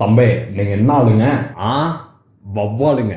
தம்பே நீங்க என்ன ஆளுங்க? வவ்வாலுங்க.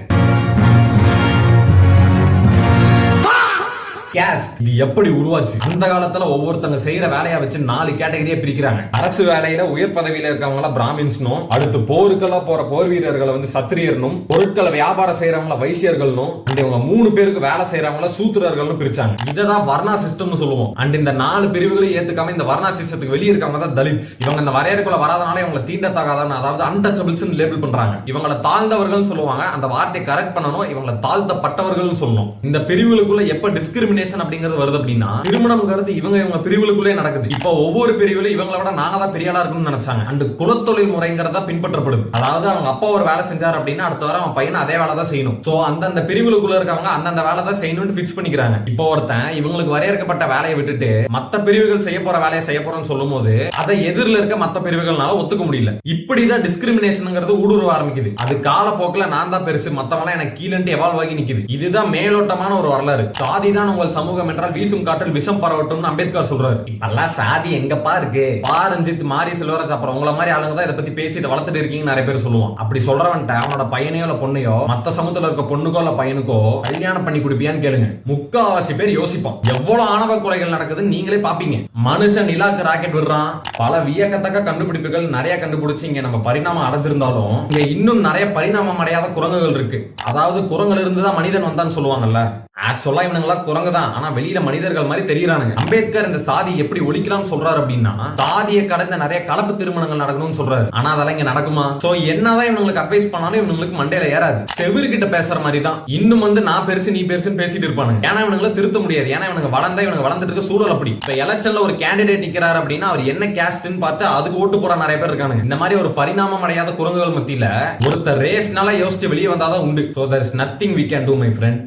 கேஸ்ட் இது எப்படி உருவாச்சு? அந்த காலத்துல ஒவ்வொருத்தங்க செய்யற வேலையை வச்சு 4 கேட்டகரியா பிரிக்கிறாங்க. அரசு வேலையில உயர் பதவியில இருக்கவங்கள பிராமின்ஸ்னும், அடுத்து போருக்கெல்லாம் போற போர் வீரர்களை வந்து சத்திரியர்னும், பொருட்களை வியாபாரம் செய்யறவங்கள வைசியர்கள்னும், இவங்க 3 பேருக்கு வேலை செய்யறவங்கள சூத்திரர்கள்னு பிரிச்சாங்க. இததான் வர்ணா சிஸ்டம்னு சொல்லுவோம். அண்ட் இந்த 4 பிரிவுகளையும் ஏத்துக்காம இந்த வர்ணா சிஸ்டத்துக்கு வெளியே இருக்கவங்க தான் தலித்ஸ். இவங்க இந்த வரையறைக்குள்ள வராதனால இவங்க தீண்டத்தகாதவன், அதாவது அன்டச்சபிள்ஸ் லேபிள் பண்றாங்க. இவங்களை தாழ்ந்தவர்கள் சொல்லுவாங்க. அந்த வார்த்தையை கரெக்ட் பண்ணணும். இவங்களை தாழ்த்தப்பட்டவர்கள் சொல்லணும். இந்த பிரிவுகளுக்குள்ள எப்ப டிஸ்கிரிமினேஷன் அப்படிங்கிறது வருது அப்படின்னா, திருமணம்ங்கிறது இவங்க பிரிவுகளுக்குள்ளே நடக்குது. இப்போ ஒவ்வொரு பிரிவுல இவங்களை விட நாங்க தான் பெரிய ஆளா இருக்கணும்னு நினைச்சாங்க. அண்ட் குலத்தொழில் முறைங்கிறத பின்பற்றப்படுது. அதாவது அவங்க அப்பா ஒரு வேலை செஞ்சார் அப்படின்னா அடுத்த வாரம் அவன் பையன் அதே வேலை தான் செய்யணும். சோ அந்தந்த பிரிவுகளுக்குள்ள இருக்கவங்க அந்தந்த வேலை தான் செய்யணும்னு பிக்ஸ் பண்ணிக்கிறாங்க. இப்போ ஒருத்தன் இவங்களுக்கு வரையறுக்கப்பட்ட வேலையை விட்டுட்டு மத்த பிரிவுகள் செய்ய போற வேலையை செய்ய போறோம்னு சொல்லும் போது அதை எதிரில் இருக்க மத்த பிரிவுகள்னால ஒத்துக்க முடியல. இப்படிதான் டிஸ்கிரிமினேஷன்ங்கிறது ஊடுருவ ஆரம்பிக்குது. அது காலப்போக்கில் நான் தான் பெருசு, மத்தவங்க எனக்கு கீழே எவால்வ் ஆகி நிக்குது. இதுதான் மேலோட்டமான ஒரு வரலாறு. சாதி தான் உங்கள் சமூகம் என்றால் வீசும் காற்றில் விஷம் பரவட்டும் அம்பேத்கர் சொல்றாரு. இப்பெல்லாம் சாதி எங்கப்பா இருக்கு? ரஞ்சித் மாரி செல்வராஜ் அப்புறம் உங்களை மாதிரி ஆளுங்க தான் இதை பத்தி பேசி இதை வளர்த்துட்டு இருக்கீங்க நிறைய பேர் சொல்லுவான். அப்படி சொல்றவன்ட்ட அவனோட பையனையோ இல்ல பொண்ணையோ மத்த சமூகத்துல இருக்க பொண்ணுக்கோ இல்ல பையனுக்கோ கல்யாணம் பண்ணி கொடுப்பியான்னு கேளுங்க. முக்காவாசி பேர் யோசிப்பான். எவ்வளவு ஆணவ கொலைகள் நடக்குதுன்னு நீங்களே பாப்பீங்க. மனுஷன் நிலாக்கு ராக்கெட் விடுறான். பல வியக்கத்தக்க கண்டுபிடிப்புகள் நிறைய கண்டுபிடிச்சு இங்க நம்ம பரிணாமம் அடைஞ்சிருந்தாலும் இங்க இன்னும் நிறைய பரிணாமம் அடையாத குரங்குகள் இருக்கு. அதாவது குரங்குல இருந்துதான் மனிதன் வந்தான்னு சொல்லுவாங்கல்ல. ஆக்சுவலா இவனுங்களா குரங்கு தான், ஆனா வெளியில மனிதர்கள் மாதிரி தெரியறானுங்க. அம்பேத்கர் இந்த சாதி எப்படி ஒழிக்கலாம்னு சொல்றாரு அப்படின்னா, சாதியை கடந்த நிறைய கலப்பு திருமணங்கள் நடக்கணும்னு சொல்றாரு. ஆனா அதெல்லாம் இங்க நடக்குமா? சோ என்னதான் இவங்களுக்கு அட்வைஸ் பண்ணாலும் இவங்களுக்கு மண்டையில ஏறாது. செவிர்கிட்ட பேசுற மாதிரி தான் இன்னும் வந்து நான் பெருசு நீ பெருசுன்னு பேசிட்டு இருப்பானுங்க. ஏன்னா இவங்களை திருத்த முடியாது. ஏன்னா இவங்க வளர்ந்துட்டு இருக்க சூழல் அப்படி. இப்ப எலெக்ஷன்ல ஒரு கேண்டிடேட் நிக்கிறாரு அப்படின்னா அவர் என்ன கேஸ்ட்னு பார்த்து அதுக்கு ஓட்டு போற நிறைய பேர் இருக்கானுங்க. இந்த மாதிரி ஒரு பரிணாமம் அடையாத குரங்குகள் மத்தியில ஒருத்தர் ரேஸ்னால யோசிச்சு வெளியே வந்தாதான் உண்டு. So there is nothing we can do my friend.